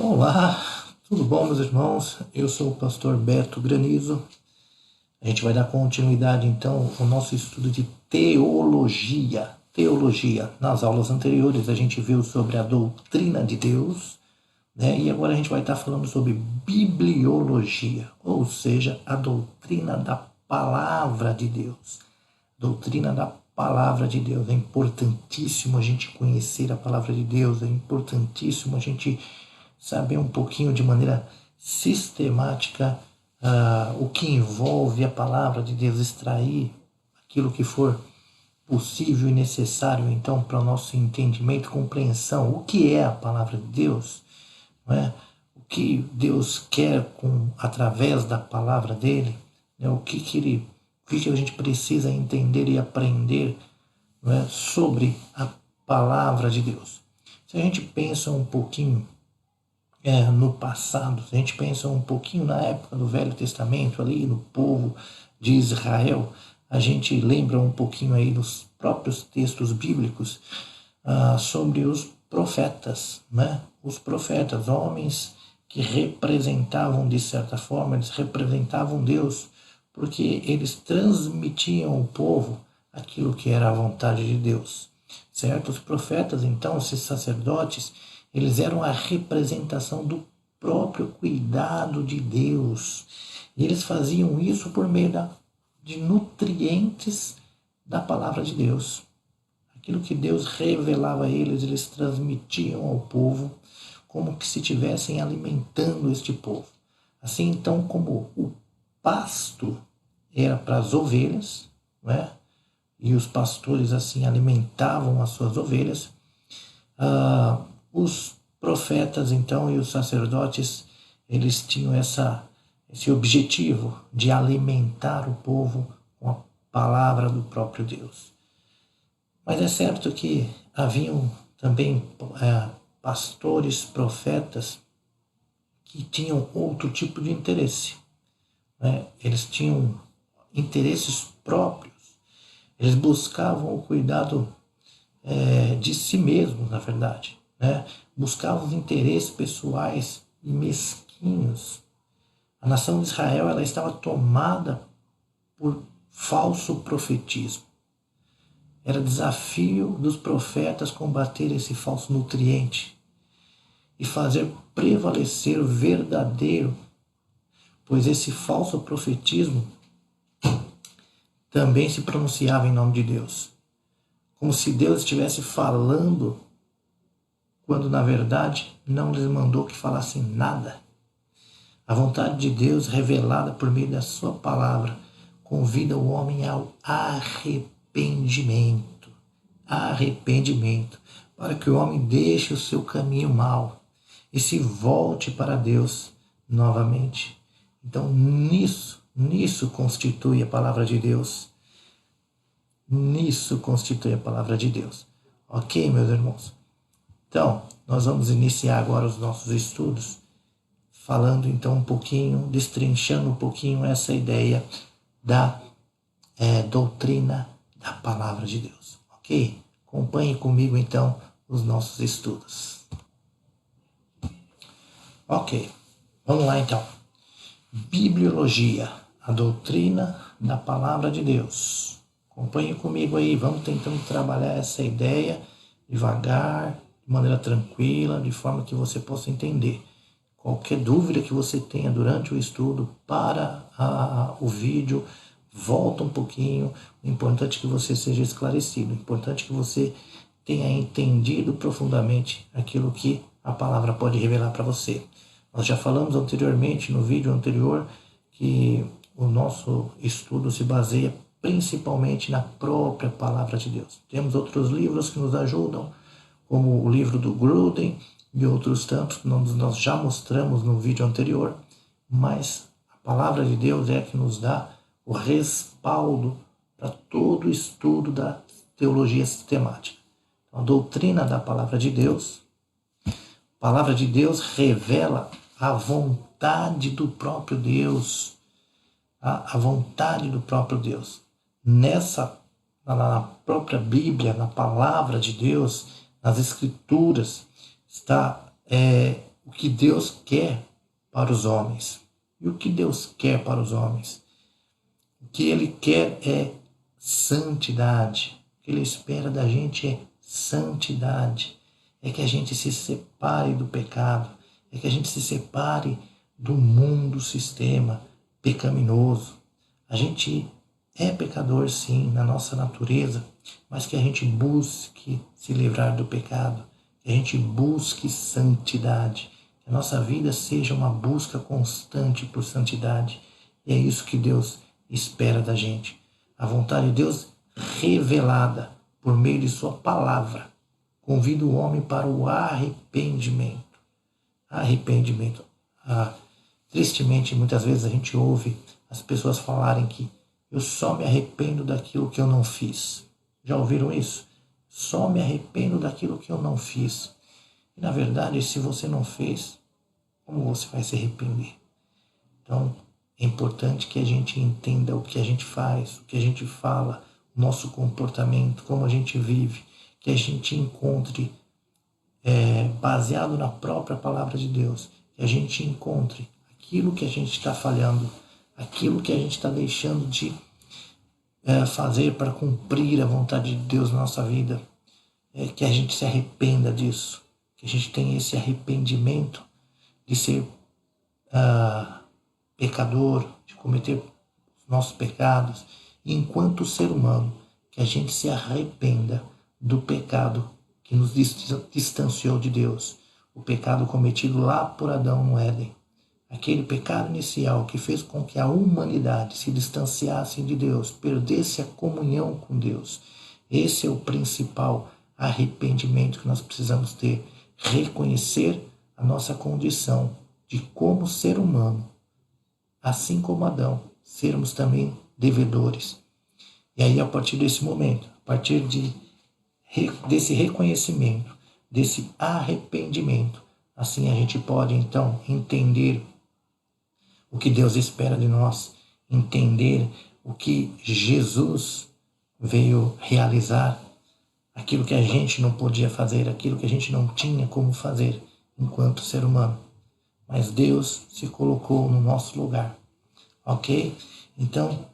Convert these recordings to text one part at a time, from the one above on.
Olá, tudo bom, meus irmãos? Eu sou o pastor Beto Granizo. A gente vai dar continuidade, então, ao nosso estudo de teologia. Teologia. Nas aulas anteriores, a gente viu sobre a doutrina de Deus, né? E agora a gente vai estar falando sobre bibliologia, ou seja, a doutrina da palavra de Deus. Doutrina da palavra de Deus. É importantíssimo a gente conhecer a palavra de Deus, é importantíssimo a gente saber um pouquinho de maneira sistemática o que envolve a palavra de Deus, extrair aquilo que for possível e necessário, então, para o nosso entendimento e compreensão. O que é a palavra de Deus? Não é? O que Deus quer através da palavra dele? Né? O que a gente precisa entender e aprender, não é? Sobre a palavra de Deus. Se a gente pensa um pouquinho no passado, se a gente pensa um pouquinho na época do Velho Testamento, ali no povo de Israel, a gente lembra um pouquinho aí dos próprios textos bíblicos sobre os profetas, né? Os profetas, homens que representavam, de certa forma, eles representavam Deus, porque eles transmitiam ao povo aquilo que era a vontade de Deus, certo? Os profetas, então, esses sacerdotes, eles eram a representação do próprio cuidado de Deus. E eles faziam isso por meio de nutrientes da palavra de Deus. Aquilo que Deus revelava a eles, eles transmitiam ao povo como que se estivessem alimentando este povo. Assim, então, como o pasto era para as ovelhas, né? E os pastores assim alimentavam as suas ovelhas, os profetas, então, e os sacerdotes, eles tinham esse objetivo de alimentar o povo com a palavra do próprio Deus. Mas é certo que haviam também pastores, profetas, que tinham outro tipo de interesse, né? Eles tinham interesses próprios, eles buscavam o cuidado de si mesmos, na verdade, né? Buscavam os interesses pessoais e mesquinhos. A nação de Israel, ela estava tomada por falso profetismo. Era desafio dos profetas combater esse falso nutriente e fazer prevalecer o verdadeiro, pois esse falso profetismo também se pronunciava em nome de Deus, como se Deus estivesse falando, quando na verdade não lhes mandou que falassem nada. A vontade de Deus, revelada por meio da sua palavra, convida o homem ao arrependimento, para que o homem deixe o seu caminho mau e se volte para Deus novamente. Então, nisso constitui a palavra de Deus. Nisso constitui a palavra de Deus. Ok, meus irmãos? Então, nós vamos iniciar agora os nossos estudos, falando então um pouquinho, destrinchando um pouquinho essa ideia da doutrina da palavra de Deus. Ok? Acompanhe comigo então os nossos estudos. Ok, vamos lá então. Bibliologia, a doutrina da palavra de Deus. Acompanhe comigo aí, vamos tentando trabalhar essa ideia devagar, de maneira tranquila, de forma que você possa entender. Qualquer dúvida que você tenha durante o estudo, para o vídeo, volta um pouquinho. O importante é que você seja esclarecido, o importante é que você tenha entendido profundamente aquilo que a palavra pode revelar para você. Nós já falamos anteriormente, no vídeo anterior, que o nosso estudo se baseia principalmente na própria palavra de Deus. Temos outros livros que nos ajudam, como o livro do Gruden e outros tantos que nós já mostramos no vídeo anterior, mas a palavra de Deus é a que nos dá o respaldo para todo o estudo da teologia sistemática. Então, a doutrina da palavra de Deus, a palavra de Deus revela a vontade do próprio Deus, a vontade do próprio Deus. Na própria Bíblia, na palavra de Deus, nas Escrituras, está o que Deus quer para os homens. E o que Deus quer para os homens? O que Ele quer é santidade. O que Ele espera da gente é santidade. É que a gente se separe do pecado. É que a gente se separe do mundo, sistema pecaminoso. A gente é pecador, sim, na nossa natureza, mas que a gente busque se livrar do pecado, que a gente busque santidade, que a nossa vida seja uma busca constante por santidade. E é isso que Deus espera da gente. A vontade de Deus revelada por meio de sua palavra convida o homem para o arrependimento. Arrependimento. Tristemente, muitas vezes a gente ouve as pessoas falarem que eu só me arrependo daquilo que eu não fiz. Já ouviram isso? Só me arrependo daquilo que eu não fiz. E, na verdade, se você não fez, como você vai se arrepender? Então, é importante que a gente entenda o que a gente faz, o que a gente fala, o nosso comportamento, como a gente vive, que a gente encontre, baseado na própria palavra de Deus, que a gente encontre aquilo que a gente está falhando, aquilo que a gente está deixando de fazer para cumprir a vontade de Deus na nossa vida, que a gente se arrependa disso, que a gente tenha esse arrependimento de ser pecador, de cometer os nossos pecados, e enquanto ser humano, que a gente se arrependa do pecado que nos distanciou de Deus, o pecado cometido lá por Adão no Éden. Aquele pecado inicial que fez com que a humanidade se distanciasse de Deus, perdesse a comunhão com Deus. Esse é o principal arrependimento que nós precisamos ter. Reconhecer a nossa condição de como ser humano, assim como Adão, sermos também devedores. E aí, a partir desse momento, a partir desse reconhecimento, desse arrependimento, assim a gente pode então entender o que Deus espera de nós, entender o que Jesus veio realizar, aquilo que a gente não podia fazer, aquilo que a gente não tinha como fazer enquanto ser humano. Mas Deus se colocou no nosso lugar, ok? Então,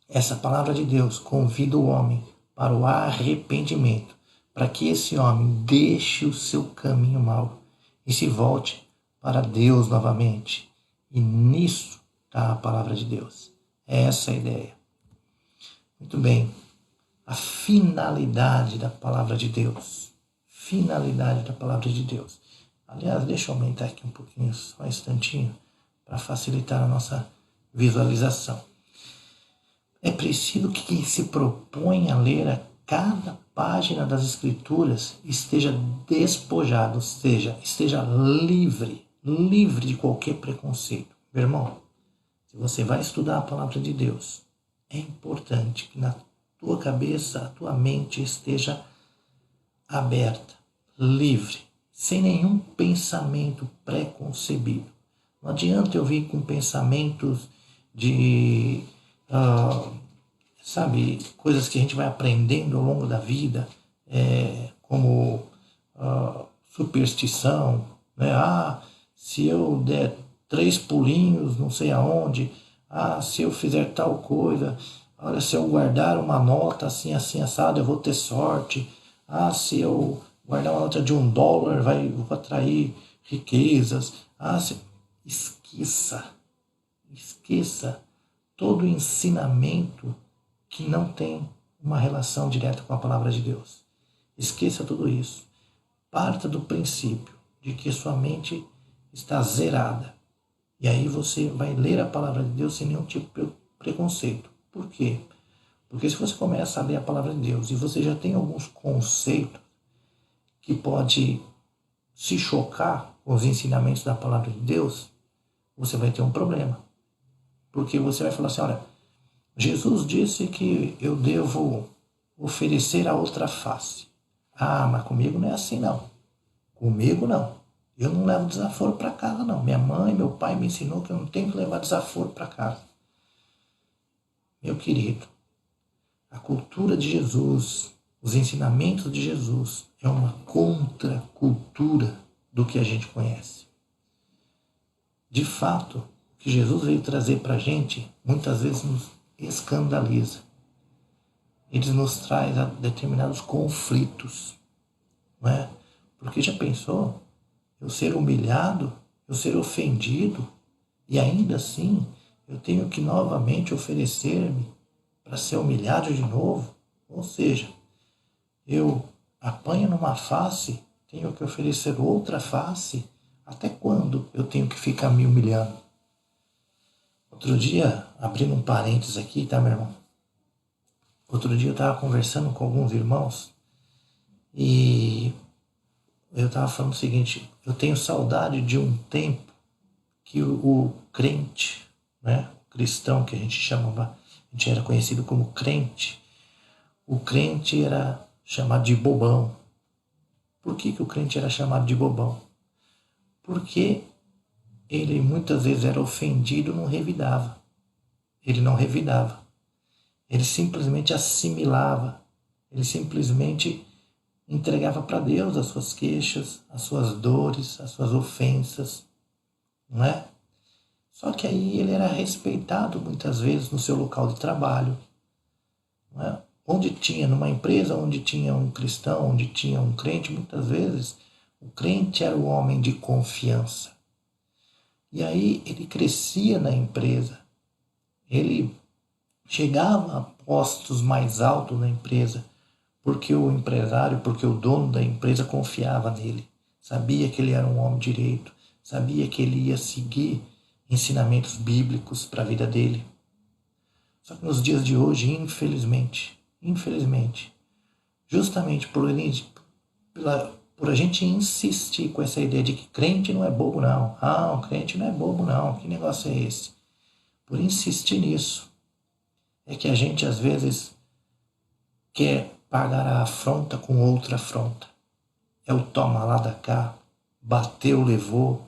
essa palavra de Deus convida o homem para o arrependimento, para que esse homem deixe o seu caminho mau e se volte para Deus novamente. E nisso está a palavra de Deus. Essa é a ideia. Muito bem. A finalidade da palavra de Deus. Finalidade da palavra de Deus. Aliás, deixa eu aumentar aqui um pouquinho, só um instantinho, para facilitar a nossa visualização. É preciso que quem se propõe a ler a cada página das Escrituras esteja despojado, ou seja, esteja livre de qualquer preconceito. Meu irmão, se você vai estudar a palavra de Deus, é importante que na tua cabeça, a tua mente esteja aberta, livre, sem nenhum pensamento preconcebido. Não adianta eu vir com pensamentos de, coisas que a gente vai aprendendo ao longo da vida, como superstição, né? Se eu der 3 pulinhos, não sei aonde, se eu fizer tal coisa, olha, se eu guardar uma nota assim, assim, assado, eu vou ter sorte. Se eu guardar uma nota de $1, eu vou atrair riquezas. Esqueça todo ensinamento que não tem uma relação direta com a palavra de Deus. Esqueça tudo isso. Parta do princípio de que sua mente está zerada. E aí você vai ler a palavra de Deus sem nenhum tipo de preconceito. Por quê? Porque se você começa a ler a palavra de Deus e você já tem alguns conceitos que pode se chocar com os ensinamentos da palavra de Deus, você vai ter um problema. Porque você vai falar assim, olha, Jesus disse que eu devo oferecer a outra face. Mas comigo não é assim não. Comigo não. Eu não levo desaforo para casa não. Minha mãe, meu pai me ensinou que eu não tenho que levar desaforo para casa. Meu querido, a cultura de Jesus, os ensinamentos de Jesus é uma contracultura do que a gente conhece. De fato, o que Jesus veio trazer para a gente, muitas vezes nos escandaliza. Ele nos traz a determinados conflitos, não é? Porque já pensou eu ser humilhado, eu ser ofendido, e ainda assim eu tenho que novamente oferecer-me para ser humilhado de novo? Ou seja, eu apanho numa face, tenho que oferecer outra face. Até quando eu tenho que ficar me humilhando? Outro dia, abrindo um parênteses aqui, tá, meu irmão? Outro dia eu estava conversando com alguns irmãos e eu estava falando o seguinte: eu tenho saudade de um tempo que o crente, né, o cristão que a gente chamava, a gente era conhecido como crente, o crente era chamado de bobão. Por que o crente era chamado de bobão? Porque ele muitas vezes era ofendido e não revidava. Ele não revidava. Ele simplesmente assimilava. Ele simplesmente entregava para Deus as suas queixas, as suas dores, as suas ofensas, não é? Só que aí ele era respeitado muitas vezes no seu local de trabalho, não é? Onde tinha, numa empresa onde tinha um cristão, onde tinha um crente, muitas vezes o crente era o homem de confiança. E aí ele crescia na empresa, ele chegava a postos mais altos na empresa, porque o empresário, porque o dono da empresa confiava nele, sabia que ele era um homem direito, sabia que ele ia seguir ensinamentos bíblicos para a vida dele. Só que nos dias de hoje, infelizmente, justamente por a gente insistir com essa ideia de que crente não é bobo não, crente não é bobo não, que negócio é esse? Por insistir nisso, é que a gente às vezes quer pagar a afronta com outra afronta. É o toma lá da cá, bateu, levou.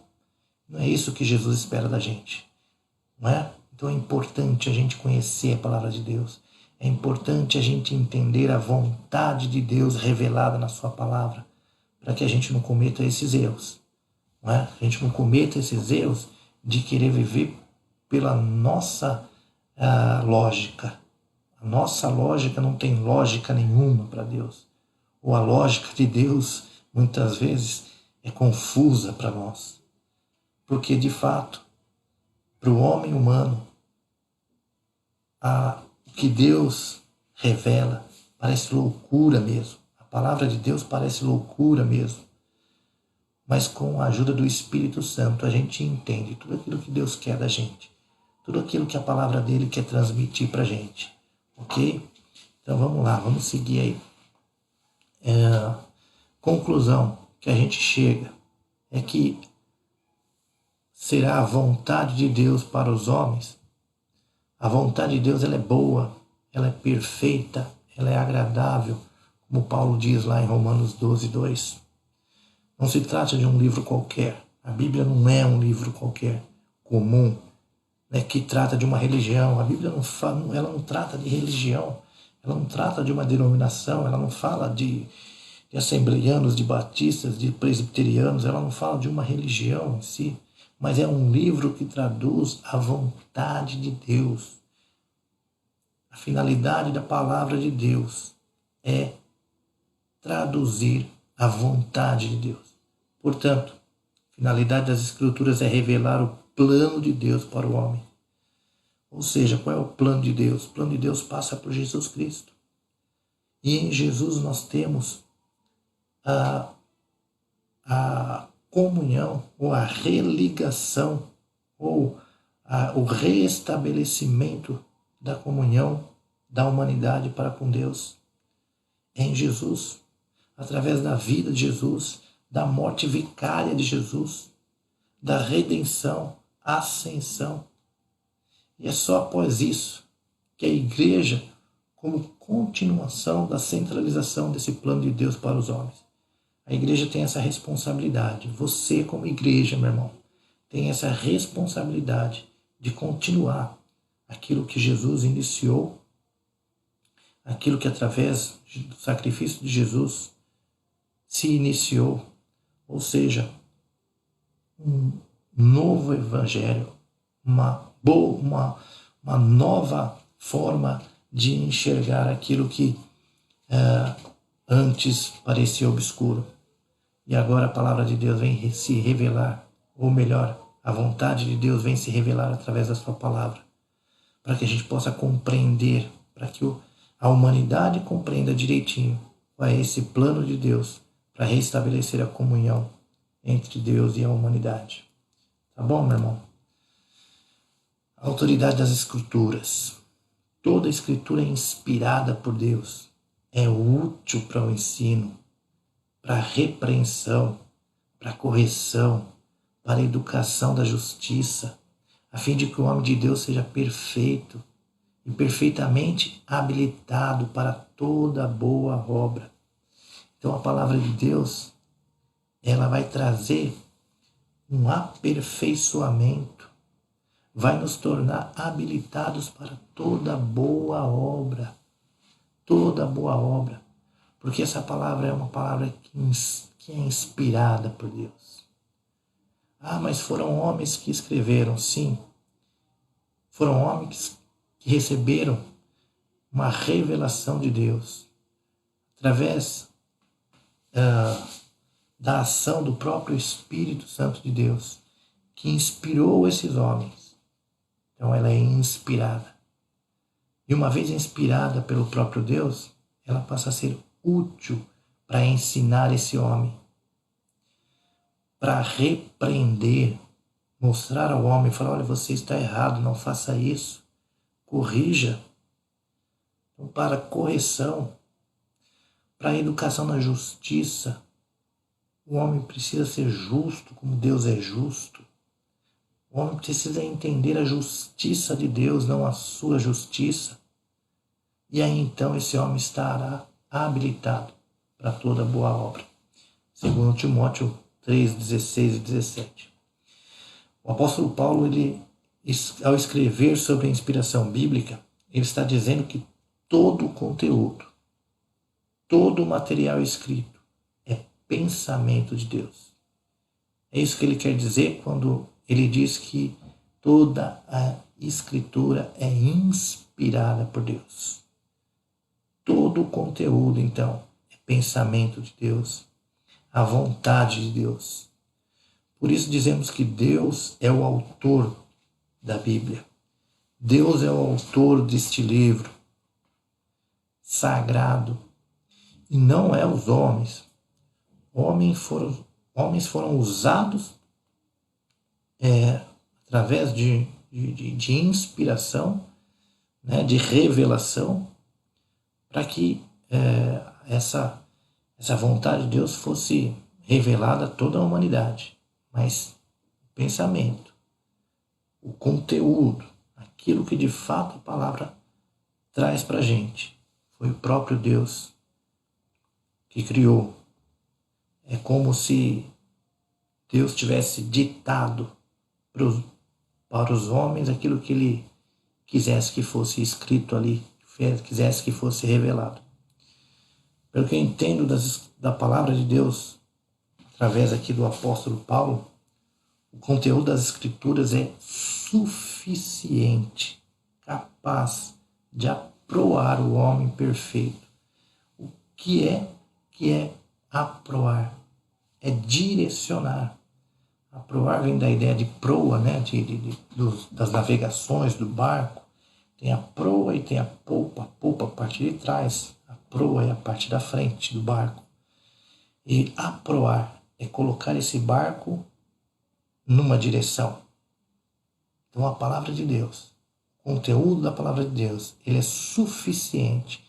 Não é isso que Jesus espera da gente, não é? Então é importante a gente conhecer a palavra de Deus. É importante a gente entender a vontade de Deus revelada na sua palavra, para que a gente não cometa esses erros, não é? A gente não cometa esses erros de querer viver pela nossa lógica. A nossa lógica não tem lógica nenhuma para Deus. Ou a lógica de Deus, muitas vezes, é confusa para nós. Porque, de fato, para o homem humano, o que Deus revela parece loucura mesmo. A palavra de Deus parece loucura mesmo. Mas com a ajuda do Espírito Santo, a gente entende tudo aquilo que Deus quer da gente. Tudo aquilo que a palavra dele quer transmitir para a gente. Ok? Então vamos lá, vamos seguir aí. Conclusão que a gente chega é que será a vontade de Deus para os homens. A vontade de Deus ela é boa, ela é perfeita, ela é agradável, como Paulo diz lá em Romanos 12:2. Não se trata de um livro qualquer. A Bíblia não é um livro qualquer, comum, né, que trata de uma religião. A Bíblia ela não trata de religião, ela não trata de uma denominação, ela não fala de assembleianos, de batistas, de presbiterianos, ela não fala de uma religião em si, mas é um livro que traduz a vontade de Deus. A finalidade da palavra de Deus é traduzir a vontade de Deus. Portanto, a finalidade das Escrituras é revelar o plano de Deus para o homem. Ou seja, qual é o plano de Deus? O plano de Deus passa por Jesus Cristo. E em Jesus nós temos a comunhão, ou a religação, ou o reestabelecimento da comunhão da humanidade para com Deus. Em Jesus, através da vida de Jesus, da morte vicária de Jesus, da redenção, ascensão. E é só após isso que a igreja, como continuação da centralização desse plano de Deus para os homens, a igreja tem essa responsabilidade. Você, como igreja, meu irmão, tem essa responsabilidade de continuar aquilo que Jesus iniciou, aquilo que através do sacrifício de Jesus se iniciou. Ou seja, um novo evangelho, uma nova forma de enxergar aquilo que antes parecia obscuro. E agora a palavra de Deus vem se revelar, ou melhor, a vontade de Deus vem se revelar através da sua palavra, para que a gente possa compreender, para que a humanidade compreenda direitinho qual é esse plano de Deus para restabelecer a comunhão entre Deus e a humanidade. Tá bom, meu irmão? A autoridade das Escrituras. Toda a Escritura é inspirada por Deus, é útil para o ensino, para a repreensão, para a correção, para a educação da justiça, a fim de que o homem de Deus seja perfeito e perfeitamente habilitado para toda boa obra. Então a palavra de Deus, ela vai trazer um aperfeiçoamento, vai nos tornar habilitados para toda boa obra. Toda boa obra. Porque essa palavra é uma palavra que é inspirada por Deus. Ah, mas foram homens que escreveram, sim. Foram homens que receberam uma revelação de Deus através da ação do próprio Espírito Santo de Deus, que inspirou esses homens. Então ela é inspirada. E uma vez inspirada pelo próprio Deus, ela passa a ser útil para ensinar esse homem, para repreender, mostrar ao homem, falar, olha, você está errado, não faça isso, corrija. Então, para correção, para educação na justiça, o homem precisa ser justo como Deus é justo. O homem precisa entender a justiça de Deus, não a sua justiça. E aí então esse homem estará habilitado para toda boa obra. Segundo Timóteo 3, 16 e 17. O apóstolo Paulo, ao escrever sobre a inspiração bíblica, ele está dizendo que todo o conteúdo, todo o material escrito é pensamento de Deus. É isso que ele quer dizer quando ele diz que toda a Escritura é inspirada por Deus. Todo o conteúdo, então, é pensamento de Deus, a vontade de Deus. Por isso dizemos que Deus é o autor da Bíblia. Deus é o autor deste livro sagrado. E não é os homens. Homens foram usados através de inspiração, né, de revelação, para que essa vontade de Deus fosse revelada a toda a humanidade. Mas o pensamento, o conteúdo, aquilo que de fato a palavra traz para a gente, foi o próprio Deus que criou. É como se Deus tivesse ditado para os homens aquilo que ele quisesse que fosse escrito ali, quisesse que fosse revelado. Pelo que eu entendo da palavra de Deus, através aqui do apóstolo Paulo, o conteúdo das Escrituras é suficiente, capaz de aproar o homem perfeito. O que é aproar? É direcionar. Aproar vem da ideia de proa, né? Das navegações do barco. Tem a proa e tem a polpa. A polpa, a parte de trás. A proa é a parte da frente do barco. E aproar é colocar esse barco numa direção. Então a palavra de Deus, o conteúdo da palavra de Deus, ele é suficiente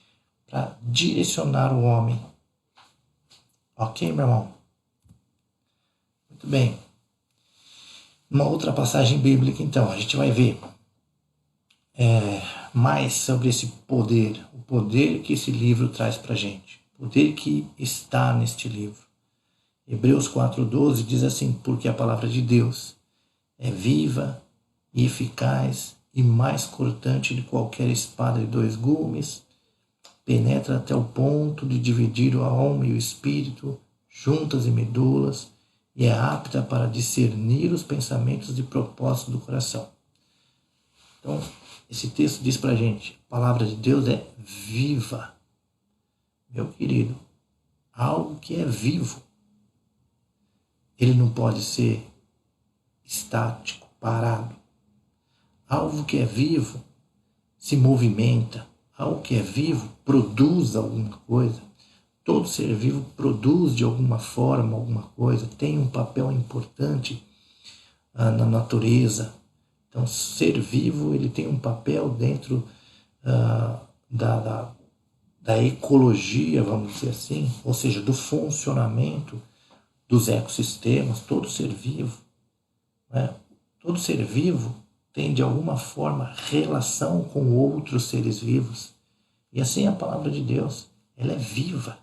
para direcionar o homem. Ok, meu irmão? Muito bem. Uma outra passagem bíblica, então, a gente vai ver mais sobre esse poder, o poder que esse livro traz para a gente, o poder que está neste livro. Hebreus 4,12 diz assim, porque a palavra de Deus é viva e eficaz e mais cortante de qualquer espada de 2 gumes, penetra até o ponto de dividir a alma e o espírito, juntas e medulas, e é apta para discernir os pensamentos e propósitos do coração. Então, esse texto diz para a gente, a palavra de Deus é viva. Meu querido, algo que é vivo, ele não pode ser estático, parado. Algo que é vivo se movimenta. Algo que é vivo produz alguma coisa. Todo ser vivo produz de alguma forma alguma coisa, tem um papel importante na natureza. Então, ser vivo ele tem um papel dentro da ecologia, vamos dizer assim, ou seja, do funcionamento dos ecossistemas. Todo ser vivo, né? Todo ser vivo tem de alguma forma relação com outros seres vivos. E assim a palavra de Deus, ela é viva.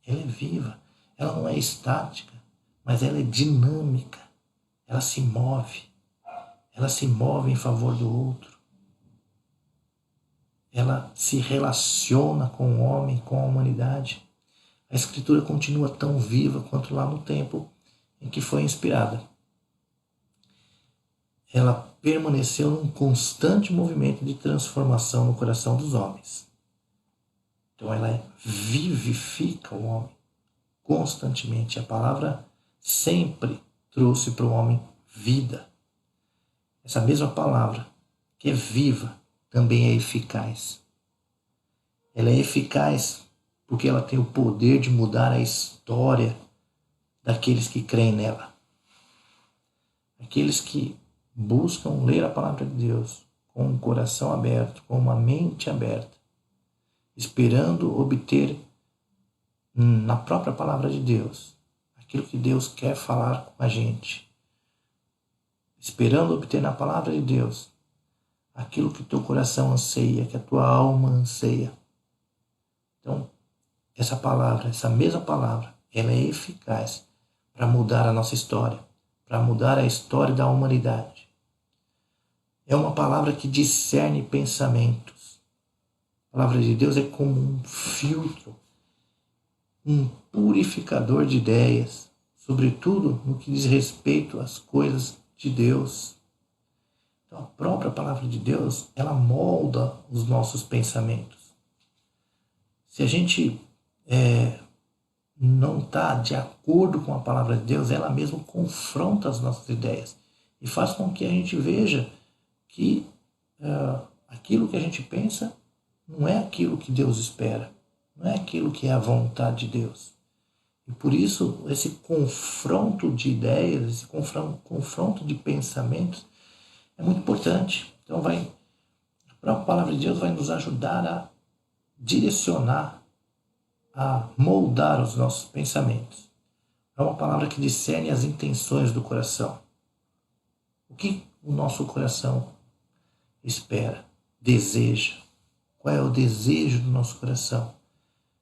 Ela é viva, ela não é estática, mas ela é dinâmica, ela se move em favor do outro, ela se relaciona com o homem, com a humanidade. A Escritura continua tão viva quanto lá no tempo em que foi inspirada. Ela permaneceu num constante movimento de transformação no coração dos homens. Então ela vivifica o homem constantemente. A palavra sempre trouxe para o homem vida. Essa mesma palavra, que é viva, também é eficaz. Ela é eficaz porque ela tem o poder de mudar a história daqueles que creem nela. Aqueles que buscam ler a palavra de Deus com um coração aberto, com uma mente aberta, esperando obter na própria palavra de Deus aquilo que Deus quer falar com a gente, esperando obter na palavra de Deus aquilo que teu coração anseia, que a tua alma anseia. Então, essa palavra, essa mesma palavra, ela é eficaz para mudar a nossa história, para mudar a história da humanidade. É uma palavra que discerne pensamentos. A palavra de Deus é como um filtro, um purificador de ideias, sobretudo no que diz respeito às coisas de Deus. Então, a própria palavra de Deus, ela molda os nossos pensamentos. Se a gente não está de acordo com a palavra de Deus, ela mesma confronta as nossas ideias e faz com que a gente veja que aquilo que a gente pensa não é aquilo que Deus espera, não é aquilo que é a vontade de Deus. E por isso, esse confronto de ideias, esse confronto de pensamentos é muito importante. Então, a própria palavra de Deus vai nos ajudar a direcionar, a moldar os nossos pensamentos. É uma palavra que discerne as intenções do coração. O que o nosso coração espera, deseja. Qual é o desejo do nosso coração?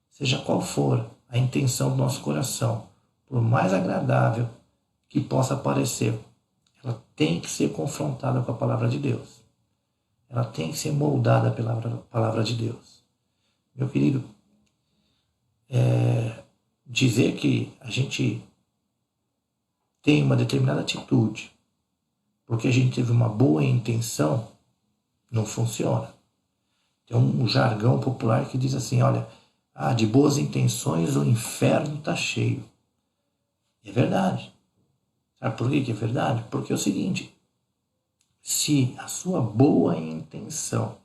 Seja qual for a intenção do nosso coração, por mais agradável que possa parecer, ela tem que ser confrontada com a palavra de Deus. Ela tem que ser moldada pela palavra de Deus. Meu querido, dizer que a gente tem uma determinada atitude porque a gente teve uma boa intenção, não funciona. Tem um jargão popular que diz assim, olha, de boas intenções o inferno está cheio. É verdade. Sabe por que é verdade? Porque é o seguinte, se a sua boa intenção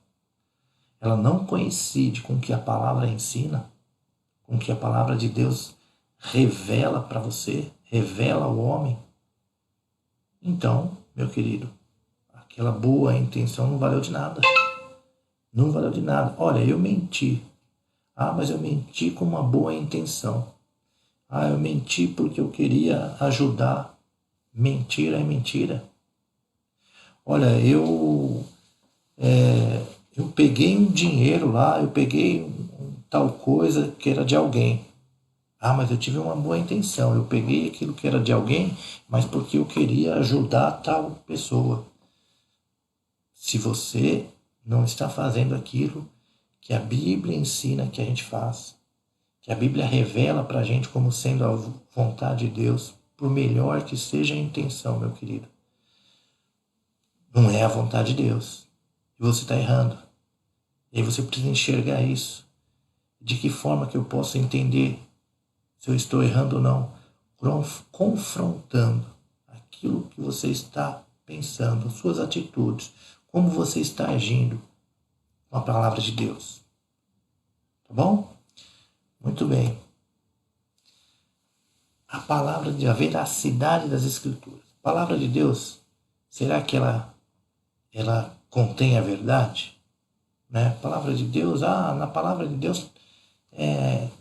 ela não coincide com o que a palavra ensina, com o que a palavra de Deus revela para você, revela ao homem, então, meu querido, aquela boa intenção não valeu de nada. Não valeu de nada. Olha, eu menti. Mas eu menti com uma boa intenção. Eu menti porque eu queria ajudar. Mentira é mentira. Olha, eu peguei um dinheiro lá, eu peguei tal coisa que era de alguém. Mas eu tive uma boa intenção. Eu peguei aquilo que era de alguém, mas porque eu queria ajudar tal pessoa. Se você não está fazendo aquilo que a Bíblia ensina que a gente faz, que a Bíblia revela para a gente como sendo a vontade de Deus, por melhor que seja a intenção, meu querido, não é a vontade de Deus. E você está errando. E aí você precisa enxergar isso. De que forma que eu posso entender se eu estou errando ou não? Confrontando aquilo que você está pensando, suas atitudes, como você está agindo com a palavra de Deus. Tá bom? Muito bem. A palavra de a veracidade das Escrituras. A palavra de Deus, será que ela contém a verdade? Né? A palavra de Deus, na palavra de Deus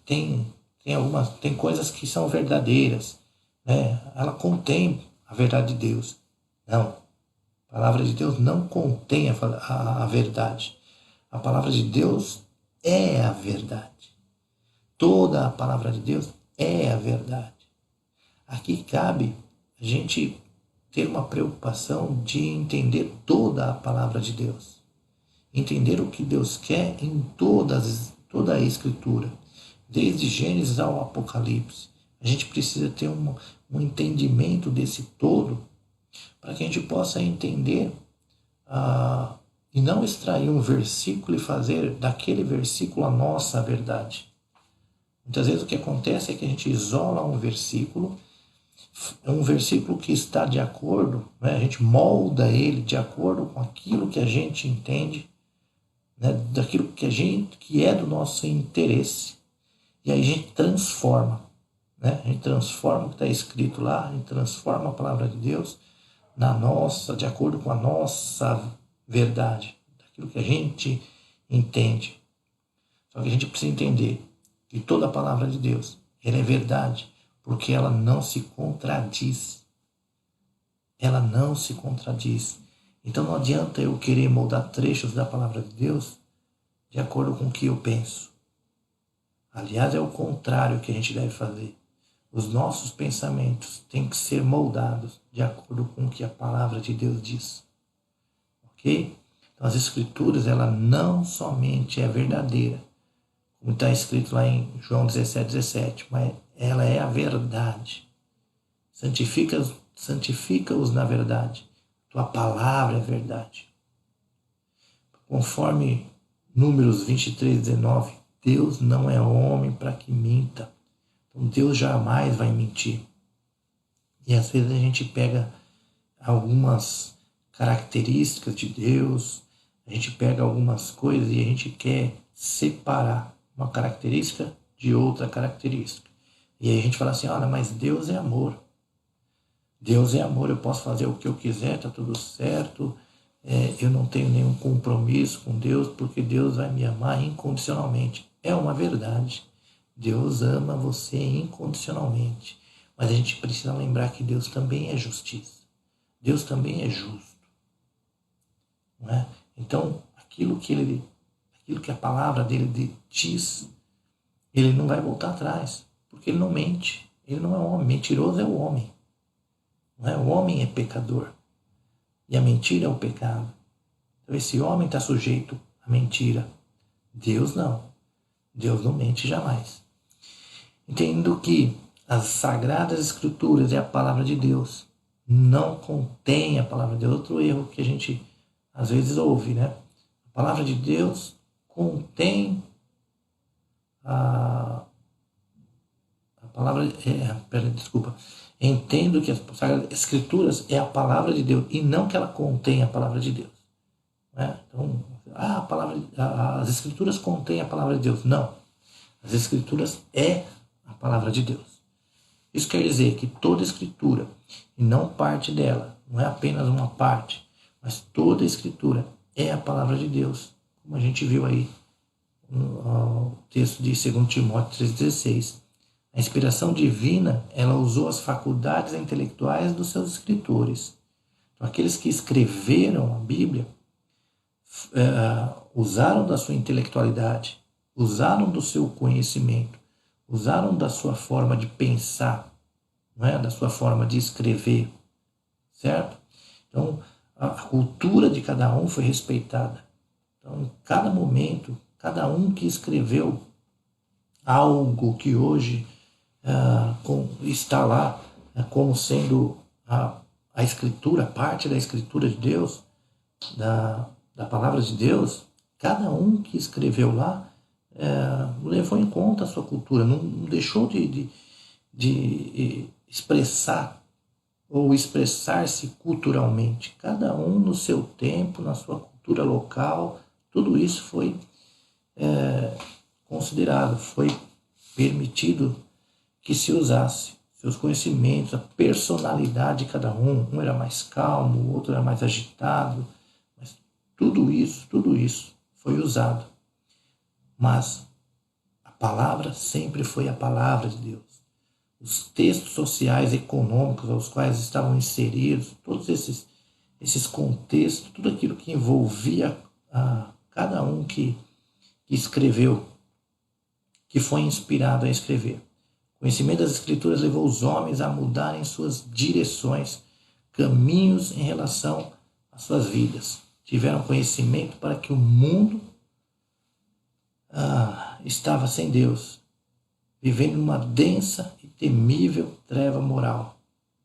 tem coisas que são verdadeiras, né? Ela contém a verdade de Deus. Não. A palavra de Deus não contém a verdade. A palavra de Deus é a verdade. Toda a palavra de Deus é a verdade. Aqui cabe a gente ter uma preocupação de entender toda a palavra de Deus. Entender o que Deus quer em toda a Escritura, desde Gênesis ao Apocalipse. A gente precisa ter um entendimento desse todo para que a gente possa entender e não extrair um versículo e fazer daquele versículo a nossa verdade. Muitas vezes o que acontece é que a gente isola um versículo que está de acordo, né? A gente molda ele de acordo com aquilo que a gente entende, né? Daquilo que é do nosso interesse, e aí a gente transforma, né? A gente transforma o que está escrito lá, a gente transforma a palavra de Deus de acordo com a nossa verdade, daquilo que a gente entende. Só que a gente precisa entender que toda a palavra de Deus, ela é verdade, porque ela não se contradiz. Ela não se contradiz. Então não adianta eu querer moldar trechos da palavra de Deus de acordo com o que eu penso. Aliás, é o contrário que a gente deve fazer. Os nossos pensamentos têm que ser moldados de acordo com o que a palavra de Deus diz. Ok? Então as Escrituras, ela não somente é verdadeira, como está escrito lá em João 17, mas ela é a verdade. Santifica-os na verdade. Tua palavra é verdade. Conforme Números 19, Deus não é homem para que minta. Então Deus jamais vai mentir. E às vezes a gente pega algumas características de Deus, a gente pega algumas coisas e a gente quer separar uma característica de outra característica. E aí a gente fala assim, olha, mas Deus é amor. Deus é amor, eu posso fazer o que eu quiser, está tudo certo, eu não tenho nenhum compromisso com Deus, porque Deus vai me amar incondicionalmente. É uma verdade. Deus ama você incondicionalmente. Mas a gente precisa lembrar que Deus também é justiça. Deus também é justo. Não é? Então, aquilo que a palavra dele diz, ele não vai voltar atrás, porque ele não mente. Ele não é homem. Mentiroso é o homem. Não é? O homem é pecador. E a mentira é o pecado. Então esse homem está sujeito à mentira. Deus não. Deus não mente jamais. Entendo que as Sagradas Escrituras é a palavra de Deus. Não contém a palavra de Deus. Outro erro que a gente às vezes ouve, né? A palavra de Deus contém a palavra... desculpa. Entendo que as Sagradas Escrituras é a palavra de Deus e não que ela contém a palavra de Deus. Né? Então, as Escrituras contêm a palavra de Deus. Não. As Escrituras é a palavra de Deus. Isso quer dizer que toda Escritura, e não parte dela, não é apenas uma parte, mas toda Escritura é a palavra de Deus. Como a gente viu aí no texto de 2 Timóteo 3,16. A inspiração divina, ela usou as faculdades intelectuais dos seus escritores. Então, aqueles que escreveram a Bíblia usaram da sua intelectualidade, usaram do seu conhecimento, usaram da sua forma de pensar, não é? Da sua forma de escrever, certo? Então, a cultura de cada um foi respeitada. Então, em cada momento, cada um que escreveu algo que hoje está lá como sendo a Escritura, parte da Escritura de Deus, da palavra de Deus, cada um que escreveu lá levou em conta a sua cultura, não deixou de expressar ou expressar-se culturalmente. Cada um no seu tempo, na sua cultura local, tudo isso foi considerado, foi permitido que se usasse. Seus conhecimentos, a personalidade de cada um, um era mais calmo, o outro era mais agitado, mas tudo isso foi usado. Mas a palavra sempre foi a palavra de Deus. Os textos sociais, econômicos aos quais estavam inseridos, todos esses contextos, tudo aquilo que envolvia cada um que escreveu, que foi inspirado a escrever. O conhecimento das Escrituras levou os homens a mudarem suas direções, caminhos em relação às suas vidas. Tiveram conhecimento para que o mundo estava sem Deus, vivendo numa densa e temível treva moral.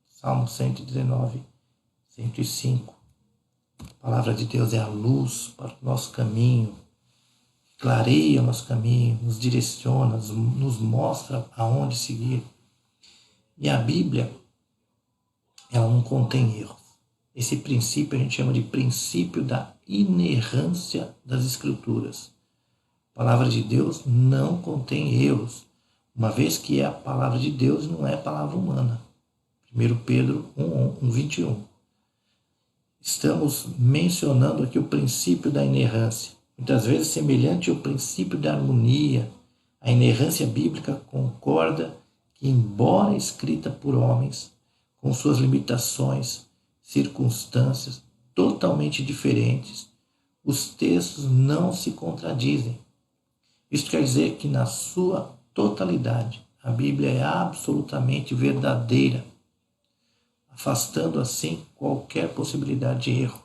Salmo 119, 105. A palavra de Deus é a luz para o nosso caminho, clareia o nosso caminho, nos direciona, nos mostra aonde seguir. E a Bíblia, ela não contém erros. Esse princípio a gente chama de princípio da inerrância das Escrituras. A palavra de Deus não contém erros, uma vez que é a palavra de Deus e não é a palavra humana. 1 Pedro 1:21. Estamos mencionando aqui o princípio da inerrância. Muitas vezes semelhante ao princípio da harmonia, a inerrância bíblica concorda que, embora escrita por homens, com suas limitações, circunstâncias totalmente diferentes, os textos não se contradizem. Isso quer dizer que, na sua totalidade, a Bíblia é absolutamente verdadeira, afastando assim qualquer possibilidade de erros.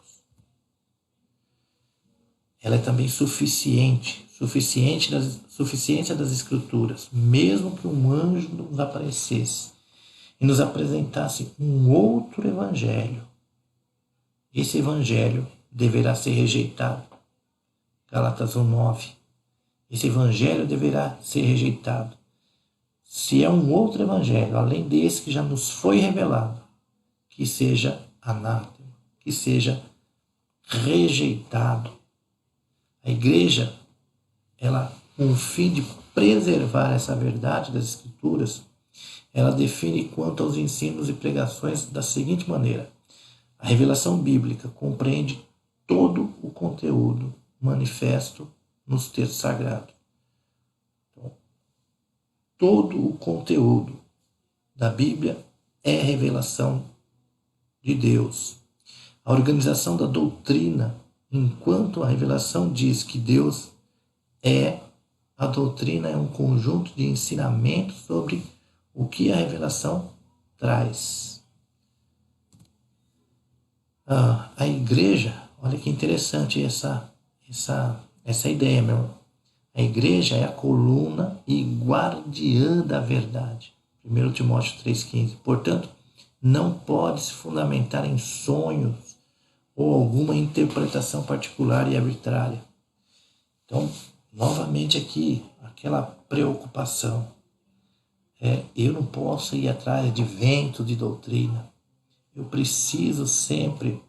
Ela é também suficiência das Escrituras, mesmo que um anjo nos aparecesse e nos apresentasse um outro evangelho. Esse evangelho deverá ser rejeitado. Gálatas 1:9. Esse evangelho deverá ser rejeitado. Se é um outro evangelho, além desse que já nos foi revelado, que seja anátema, que seja rejeitado. A igreja, ela, com o fim de preservar essa verdade das Escrituras, ela define quanto aos ensinos e pregações da seguinte maneira: a revelação bíblica compreende todo o conteúdo manifesto nos textos sagrados. Então, todo o conteúdo da Bíblia é revelação de Deus. A organização da doutrina, enquanto a revelação diz que Deus é, a doutrina é um conjunto de ensinamentos sobre o que a revelação traz. A igreja, olha que interessante essa ideia, meu irmão. A igreja é a coluna e guardiã da verdade. 1 Timóteo 3,15. Portanto, não pode se fundamentar em sonhos ou alguma interpretação particular e arbitrária. Então, novamente aqui, aquela preocupação. Eu não posso ir atrás de vento de doutrina. Eu preciso sempre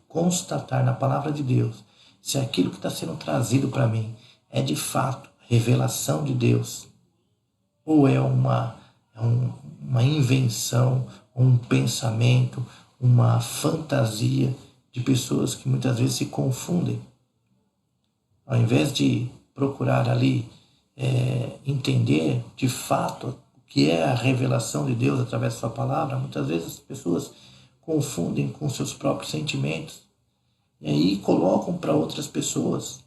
constatar na palavra de Deus se aquilo que está sendo trazido para mim é de fato revelação de Deus ou é uma invenção, um pensamento, uma fantasia de pessoas que muitas vezes se confundem. Ao invés de procurar ali entender de fato o que é a revelação de Deus através da sua palavra, muitas vezes as pessoas confundem com seus próprios sentimentos e aí colocam para outras pessoas,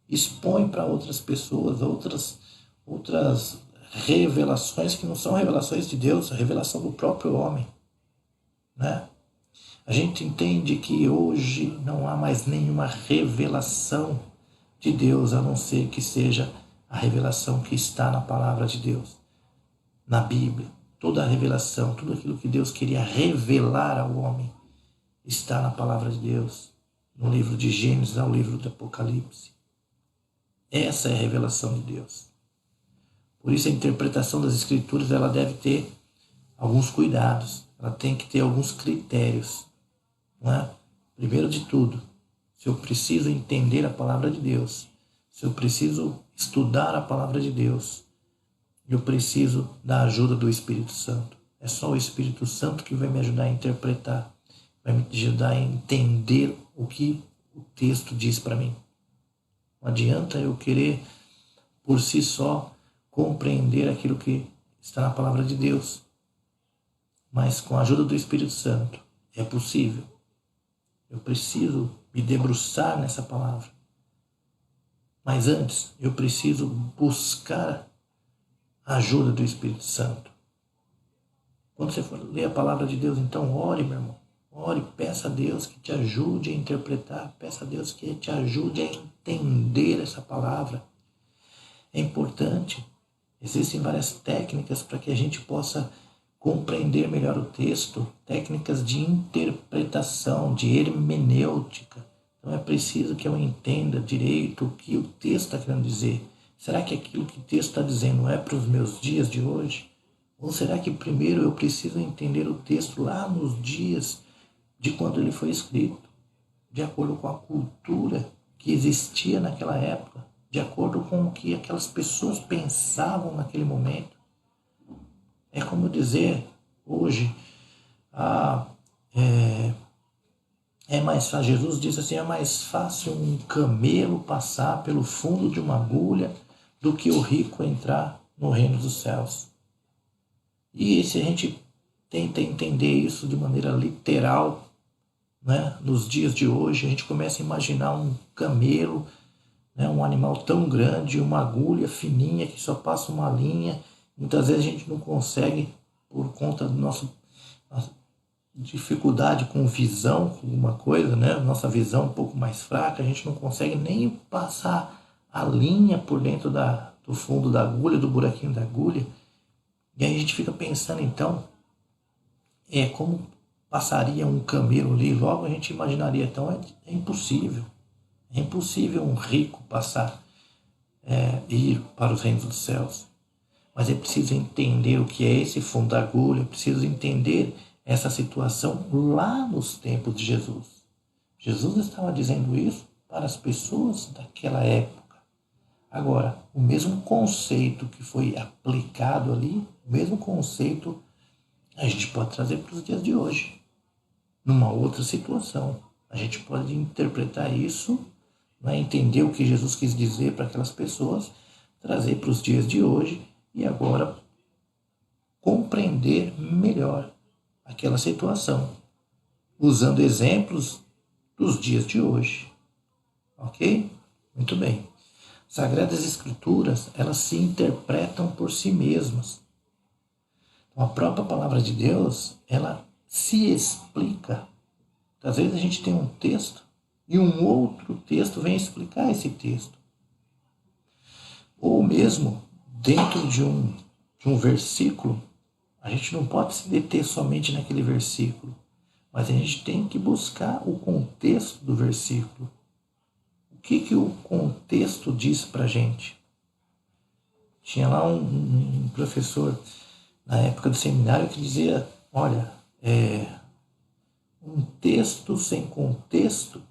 expõem para outras pessoas outras revelações que não são revelações de Deus, a revelação do próprio homem, né? A gente entende que hoje não há mais nenhuma revelação de Deus, a não ser que seja a revelação que está na palavra de Deus, na Bíblia. toda a revelação, tudo aquilo que Deus queria revelar ao homem está na palavra de Deus, no livro de Gênesis ao livro do Apocalipse. Essa é a revelação de Deus. Por isso a interpretação das Escrituras ela deve ter alguns cuidados, ela tem que ter alguns critérios. Não é? Primeiro de tudo, se eu preciso entender a palavra de Deus, se eu preciso estudar a palavra de Deus, eu preciso da ajuda do Espírito Santo. É só o Espírito Santo que vai me ajudar a interpretar, vai me ajudar a entender o que o texto diz para mim. Não adianta eu querer, por si só, compreender aquilo que está na palavra de Deus. Mas com a ajuda do Espírito Santo é possível. Eu preciso me debruçar nessa palavra. Mas antes, eu preciso buscar a ajuda do Espírito Santo. Quando você for ler a palavra de Deus, então ore, meu irmão. Ore, peça a Deus que te ajude a interpretar. Peça a Deus que te ajude a entender essa palavra. É importante. Existem várias técnicas para que a gente possa compreender melhor o texto. Técnicas de interpretação, de hermenêutica. Então é preciso que eu entenda direito o que o texto está querendo dizer. Será que aquilo que o texto está dizendo é para os meus dias de hoje? Ou será que primeiro eu preciso entender o texto lá nos dias de quando ele foi escrito, de acordo com a cultura que existia naquela época, de acordo com o que aquelas pessoas pensavam naquele momento? É como dizer hoje, mais fácil. Jesus disse assim, é mais fácil um camelo passar pelo fundo de uma agulha do que o rico entrar no reino dos céus. E se a gente tenta entender isso de maneira literal, né, nos dias de hoje, a gente começa a imaginar um camelo, né, um animal tão grande, uma agulha fininha que só passa uma linha. Muitas vezes a gente não consegue, por conta da nossa dificuldade com visão, com alguma coisa, né? Nossa visão um pouco mais fraca, a gente não consegue nem passar a linha por dentro do fundo da agulha, do buraquinho da agulha. E aí a gente fica pensando, então, como passaria um camelo ali? Logo a gente imaginaria, então, é impossível. É impossível um rico passar, ir para os reinos dos céus. Mas é preciso entender o que é esse fundo da agulha, é preciso entender essa situação lá nos tempos de Jesus. Jesus estava dizendo isso para as pessoas daquela época. Agora, o mesmo conceito que foi aplicado ali, o mesmo conceito a gente pode trazer para os dias de hoje. Numa outra situação, a gente pode interpretar isso, né, entender o que Jesus quis dizer para aquelas pessoas, trazer para os dias de hoje e agora compreender melhor aquela situação, usando exemplos dos dias de hoje. Ok? Muito bem. Sagradas Escrituras, elas se interpretam por si mesmas. Então, a própria palavra de Deus, ela se explica. Às vezes a gente tem um texto e um outro texto vem explicar esse texto. Ou mesmo, dentro de um versículo, a gente não pode se deter somente naquele versículo, mas a gente tem que buscar o contexto do versículo. O que o contexto diz para a gente? Tinha lá um professor na época do seminário que dizia, olha, um texto sem contexto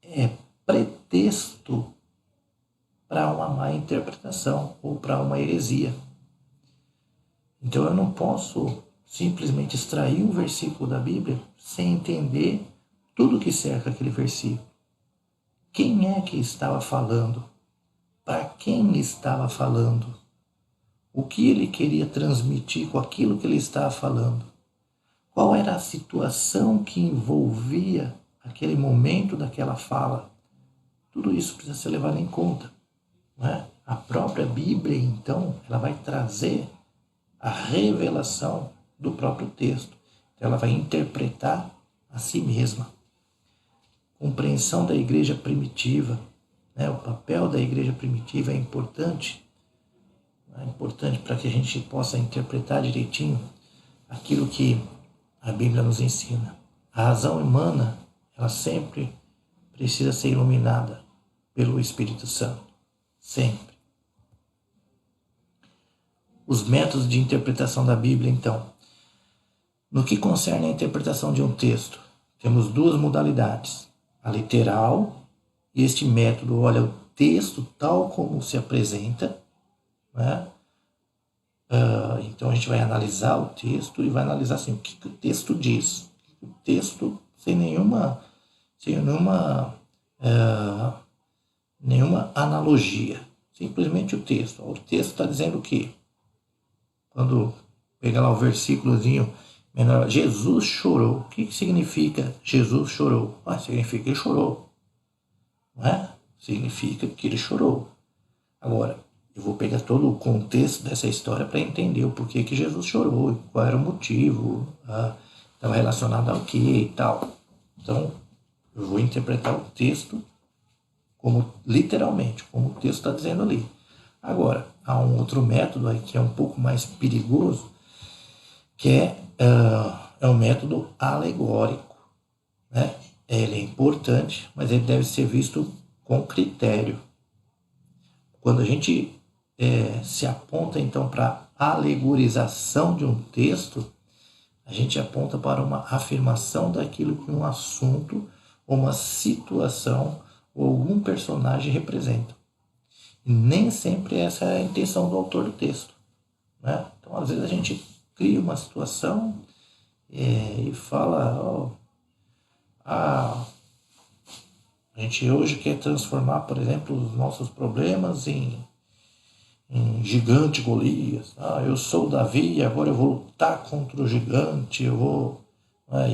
é pretexto para uma má interpretação ou para uma heresia. Então eu não posso simplesmente extrair um versículo da Bíblia sem entender tudo que cerca aquele versículo. Quem é que estava falando? Para quem estava falando? O que ele queria transmitir com aquilo que ele estava falando? Qual era a situação que envolvia aquele momento daquela fala? Tudo isso precisa ser levado em conta. Não é? A própria Bíblia, então, ela vai trazer a revelação do próprio texto. Então, ela vai interpretar a si mesma. Compreensão da igreja primitiva. Né? O papel da igreja primitiva é importante. É importante para que a gente possa interpretar direitinho aquilo que a Bíblia nos ensina. A razão humana, ela sempre precisa ser iluminada pelo Espírito Santo. Sempre. Os métodos de interpretação da Bíblia, então. No que concerne a interpretação de um texto, temos duas modalidades. A literal, e este método olha o texto tal como se apresenta, né? Então a gente vai analisar o texto e vai analisar assim, o que o texto diz. O texto sem nenhuma analogia. Simplesmente o texto. O texto está dizendo o quê? Quando pega lá o versículozinho menor, Jesus chorou. O que significa Jesus chorou? Significa que ele chorou. Não é? Significa que ele chorou. Agora, eu vou pegar todo o contexto dessa história para entender o porquê que Jesus chorou, qual era o motivo, estava relacionado ao que e tal. Então, eu vou interpretar o texto como literalmente, como o texto está dizendo ali. Agora, há um outro método aí que é um pouco mais perigoso, que é o método alegórico, né? Ele é importante, mas ele deve ser visto com critério. Quando a gente se aponta então para a alegorização de um texto, a gente aponta para uma afirmação daquilo que um assunto, ou uma situação, ou algum personagem representa. E nem sempre essa é a intenção do autor do texto, né? Então, às vezes a gente cria uma situação e fala, a gente hoje quer transformar, por exemplo, os nossos problemas em gigante Golias. Eu sou Davi e agora eu vou lutar contra o gigante. E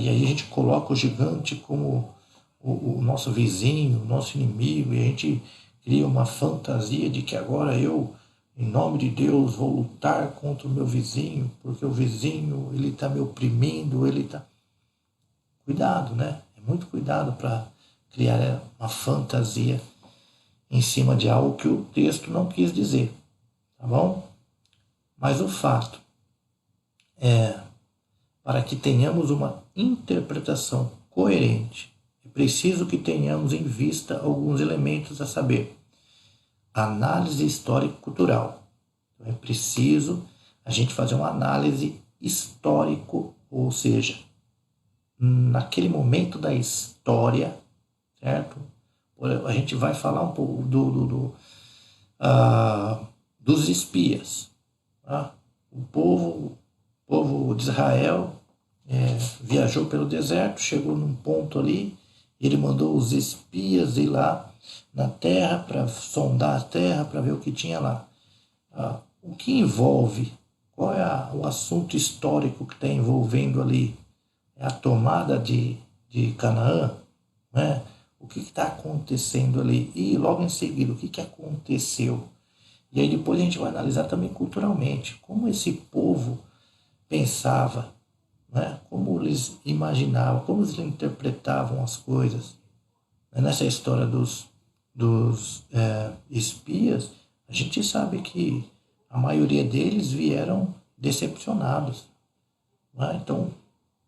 aí a gente coloca o gigante como o nosso vizinho, o nosso inimigo, e a gente cria uma fantasia de que agora eu, em nome de Deus, vou lutar contra o meu vizinho, porque o vizinho ele está me oprimindo, ele está... Cuidado, né? É muito cuidado para criar uma fantasia em cima de algo que o texto não quis dizer. Tá bom? Mas o fato é, para que tenhamos uma interpretação coerente, é preciso que tenhamos em vista alguns elementos a saber. Análise histórico-cultural. Então, é preciso a gente fazer uma análise histórico, ou seja, naquele momento da história, certo? A gente vai falar um pouco dos espias. Tá? O povo de Israel viajou pelo deserto, chegou num ponto ali, ele mandou os espias ir lá na terra para sondar a terra, para ver o que tinha lá. O que envolve, qual é o assunto histórico que está envolvendo ali? É a tomada de Canaã, né? O que está acontecendo ali? E logo em seguida, o que aconteceu? E aí depois a gente vai analisar também culturalmente, como esse povo pensava, né? Como eles imaginavam, como eles interpretavam as coisas. Nessa história dos espias, a gente sabe que a maioria deles vieram decepcionados. Né? Então,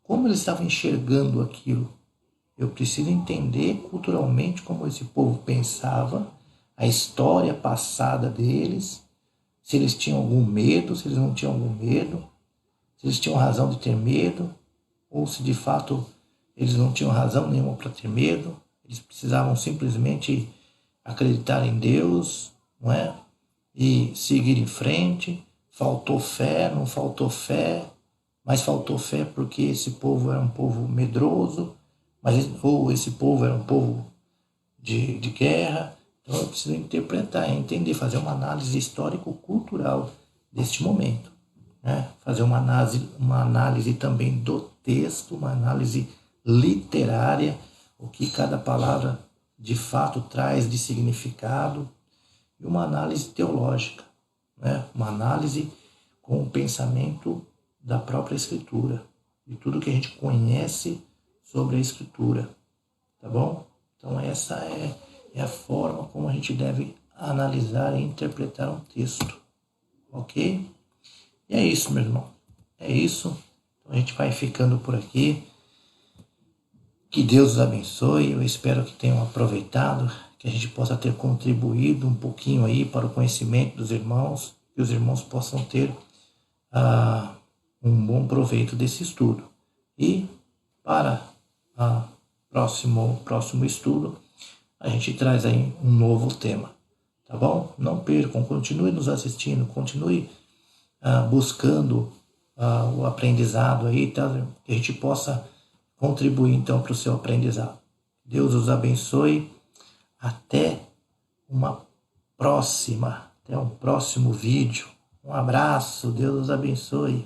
como eles estavam enxergando aquilo? Eu preciso entender culturalmente como esse povo pensava, a história passada deles, se eles tinham algum medo, se eles não tinham algum medo, se eles tinham razão de ter medo, ou se de fato eles não tinham razão nenhuma para ter medo, eles precisavam simplesmente acreditar em Deus, não é? E seguir em frente. Faltou fé, não faltou fé, mas faltou fé porque esse povo era um povo medroso, ou esse povo era um povo de guerra. Então eu preciso interpretar, entender, fazer uma análise histórico-cultural deste momento. Né? Fazer uma análise também do texto, uma análise literária, o que cada palavra de fato traz de significado, e uma análise teológica, né? Uma análise com o pensamento da própria Escritura, de tudo que a gente conhece sobre a Escritura, tá bom? Então essa é a forma como a gente deve analisar e interpretar um texto, ok? E é isso, meu irmão. É isso. Então, a gente vai ficando por aqui. Que Deus os abençoe. Eu espero que tenham aproveitado, que a gente possa ter contribuído um pouquinho aí para o conhecimento dos irmãos, que os irmãos possam ter um bom proveito desse estudo. E para o próximo estudo, a gente traz aí um novo tema, tá bom? Não percam, continue nos assistindo, continue buscando o aprendizado aí, tá? Que a gente possa contribuir então para o seu aprendizado. Deus os abençoe. Até uma próxima, até um próximo vídeo. Um abraço, Deus os abençoe.